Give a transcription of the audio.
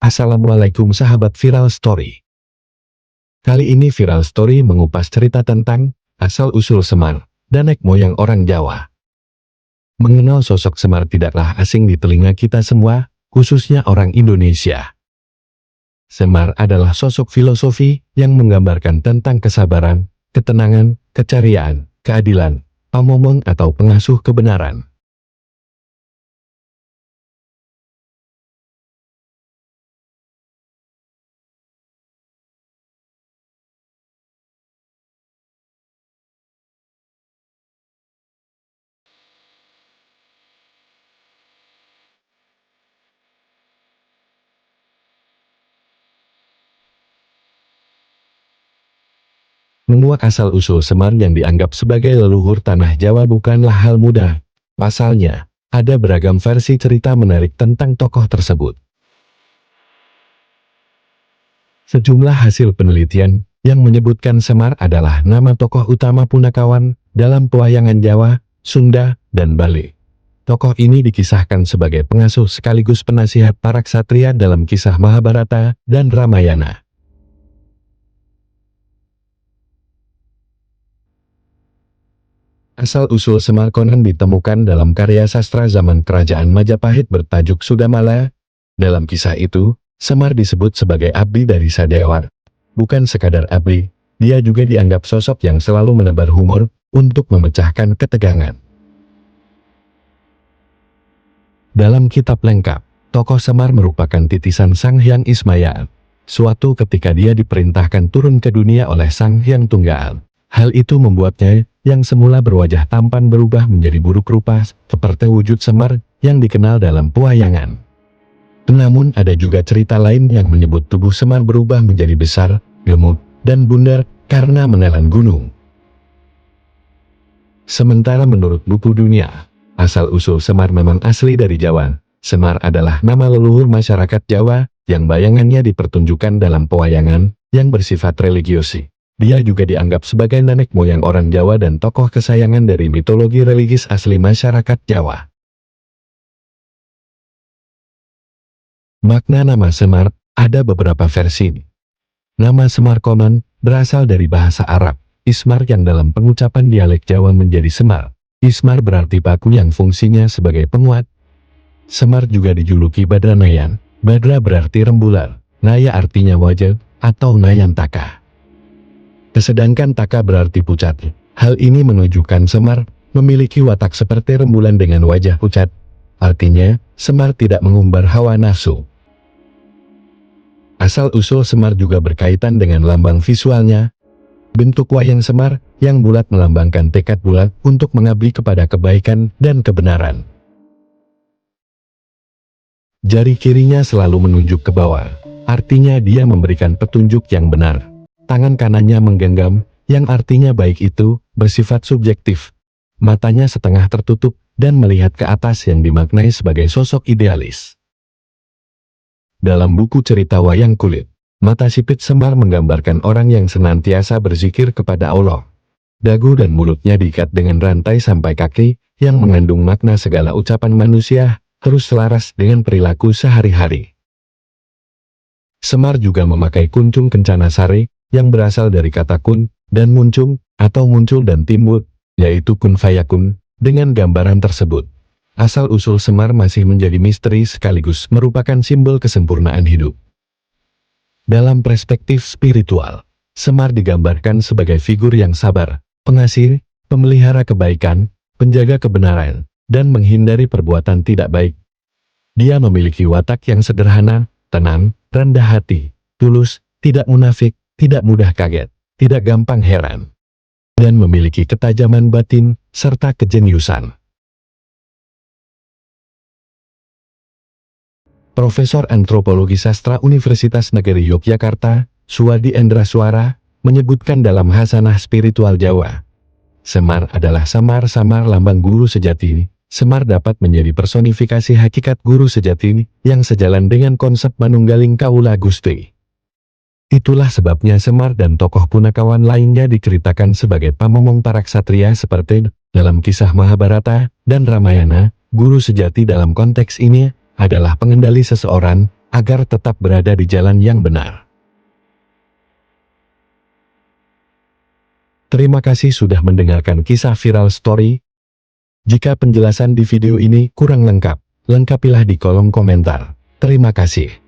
Assalamualaikum sahabat Viral Story. Kali ini Viral Story mengupas cerita tentang asal-usul Semar dan nenek moyang orang Jawa. Mengenal sosok Semar tidaklah asing di telinga kita semua, khususnya orang Indonesia. Semar adalah sosok filosofi yang menggambarkan tentang kesabaran, ketenangan, keceriaan, keadilan, pamomong atau pengasuh kebenaran. Menguak asal-usul Semar yang dianggap sebagai leluhur tanah Jawa bukanlah hal mudah. Pasalnya, ada beragam versi cerita menarik tentang tokoh tersebut. Sejumlah hasil penelitian yang menyebutkan Semar adalah nama tokoh utama Punakawan dalam pewayangan Jawa, Sunda, dan Bali. Tokoh ini dikisahkan sebagai pengasuh sekaligus penasihat para ksatria dalam kisah Mahabharata dan Ramayana. Asal-usul Semar konon ditemukan dalam karya sastra zaman kerajaan Majapahit bertajuk Sudamala. Dalam kisah itu, Semar disebut sebagai abdi dari Sadewa. Bukan sekadar abdi, dia juga dianggap sosok yang selalu menebar humor untuk memecahkan ketegangan. Dalam kitab lengkap, tokoh Semar merupakan titisan Sang Hyang Ismaya. Suatu ketika dia diperintahkan turun ke dunia oleh Sang Hyang Tunggal. Hal itu membuatnya, yang semula berwajah tampan berubah menjadi buruk rupa, seperti wujud Semar yang dikenal dalam pewayangan. Namun ada juga cerita lain yang menyebut tubuh Semar berubah menjadi besar, gemuk, dan bundar karena menelan gunung. Sementara menurut buku dunia, asal-usul Semar memang asli dari Jawa. Semar adalah nama leluhur masyarakat Jawa yang bayangannya dipertunjukkan dalam pewayangan yang bersifat religiosi. Dia juga dianggap sebagai nenek moyang orang Jawa dan tokoh kesayangan dari mitologi religis asli masyarakat Jawa. Makna nama Semar, ada beberapa versi. Nama Semar konon berasal dari bahasa Arab, Ismar yang dalam pengucapan dialek Jawa menjadi Semar. Ismar berarti paku yang fungsinya sebagai penguat. Semar juga dijuluki Badranayan. Badra berarti rembulan, Naya artinya wajah, atau Nayantaka. Sedangkan Taka berarti pucat. Hal ini menunjukkan Semar memiliki watak seperti rembulan dengan wajah pucat. Artinya, Semar tidak mengumbar hawa nafsu. Asal-usul Semar juga berkaitan dengan lambang visualnya. Bentuk wayang Semar yang bulat melambangkan tekad bulat untuk mengabdi kepada kebaikan dan kebenaran. Jari kirinya selalu menunjuk ke bawah, artinya dia memberikan petunjuk yang benar. Tangan kanannya menggenggam, yang artinya baik itu bersifat subjektif. Matanya setengah tertutup dan melihat ke atas yang dimaknai sebagai sosok idealis. Dalam buku cerita wayang kulit, mata sipit Semar menggambarkan orang yang senantiasa berzikir kepada Allah. Dagu dan mulutnya diikat dengan rantai sampai kaki, yang mengandung makna segala ucapan manusia, terus selaras dengan perilaku sehari-hari. Semar juga memakai kuncung kencana sari, yang berasal dari kata kun dan muncung, atau muncul dan timbul, yaitu kun fayakun. Dengan gambaran tersebut, asal-usul Semar masih menjadi misteri sekaligus merupakan simbol kesempurnaan hidup. Dalam perspektif spiritual, Semar digambarkan sebagai figur yang sabar, pengasih, pemelihara kebaikan, penjaga kebenaran, dan menghindari perbuatan tidak baik. Dia memiliki watak yang sederhana, tenang, rendah hati, tulus, tidak munafik, tidak mudah kaget, tidak gampang heran, dan memiliki ketajaman batin, serta kejeniusan. Profesor Antropologi Sastra Universitas Negeri Yogyakarta, Suwadi Endraswara, menyebutkan dalam Hasanah Spiritual Jawa, Semar adalah samar-samar lambang guru sejati. Semar dapat menjadi personifikasi hakikat guru sejati yang sejalan dengan konsep manunggaling kaula Gusti. Itulah sebabnya Semar dan tokoh Punakawan lainnya diceritakan sebagai pamomong para ksatria seperti dalam kisah Mahabharata dan Ramayana. Guru sejati dalam konteks ini adalah pengendali seseorang agar tetap berada di jalan yang benar. Terima kasih sudah mendengarkan kisah viral story. Jika penjelasan di video ini kurang lengkap, lengkapilah di kolom komentar. Terima kasih.